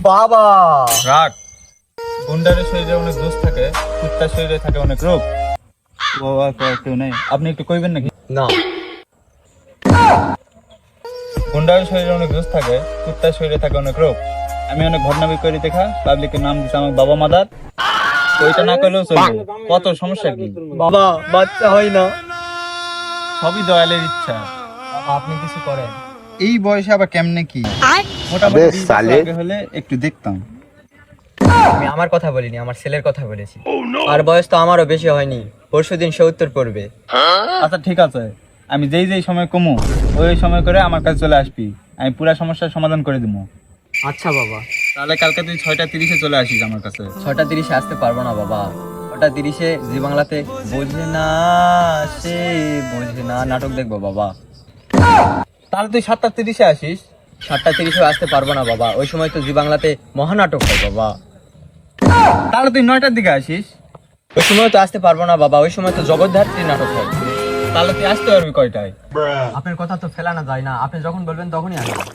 বাবা রাগ গুন্ডারের শরীরে অনেক দোষ থাকে, কুত্তার শরীরে থাকে অনেক রোগ। বাবা কেউ নেই, আপনি একটু কইবেন নাকি? না, গুন্ডারের শরীরে অনেক দোষ থাকে, কুত্তার শরীরে থাকে অনেক রোগ। আমি অনেক ঘটনা বিক্রি দেখা পাবলিকের নাম দিচ্ছে আমার বাবা মাদার। ওইটা না করলেও চলবে, কত সমস্যা কি? বাবা বাচ্চা হয় না। সবই দয়ালের ইচ্ছা। বাবা আপনি কিছু করেন। এই বয়সে আবার কেমনে কি? মোটামুটি 20 বছর আগে হলে একটু দেখতাম। আমি আমার কথা বলিনি, আমার ছেলের কথা বলেছি। আর বয়স তো আমারও বেশি হয়নি, পরশুদিন 70 পড়বে। আচ্ছা ঠিক আছে, আমি যেই সময় কমু ওই সময় করে আমার কাছে চলে আসবি, আমি পুরো সমস্যার সমাধান করে দিব। আচ্ছা বাবা। তাহলে কালকে তুই 6:30-এ চলে আসিস আমার কাছে। 6:30 আসতে পারবো না বাবা। 6:30 জি বাংলাতে বোঝে না সে বোঝে না নাটক দেখবো বাবা। তাহলে তুই 7:30-এ আসিস। 7:30 আসতে পারবো না বাবা, ওই সময় তো জি বাংলাতে মহানাটক হয় বাবা। তাহলে তুই 9টার দিকে আসিস। ওই সময় তো আসতে পারবো না বাবা, ওই সময় তো জগদ্ধাত্রী নাটক হয়। তাহলে তুই আসতে পারবি কয়টায়? আপনার কথা তো ফেলানো যায় না, আপনি যখন বলবেন তখনই আসবেন।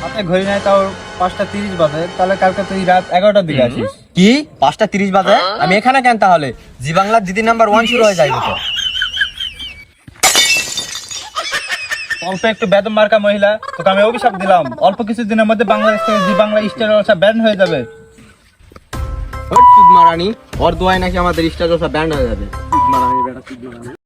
আপনার ঘড়ি নাই তাও 5:30 বাজে, তাহলে কালকে তুই রাত 11টার দিকে আসিস। কি 5:30 বাজে? আমি এখানে কেন তাহলে? জি বাংলার দিদি নাম্বার 1 শুরু হয়ে যাইবে তো। অল্প একটু বেদম মার্কা মহিলা, তোকে আমি অভিশাপ দিলাম, অল্প কিছু দিনের মধ্যে বাংলাদেশ থেকে জি বাংলা স্টার জলসা ব্যান হয়ে যাবে। সুদ মারানি, ওর দোয়ায় নাকি আমাদের স্টার জলসা ব্যান্ড হয়ে যাবে। সুদ মারানি বেটা, সুদ মারানি।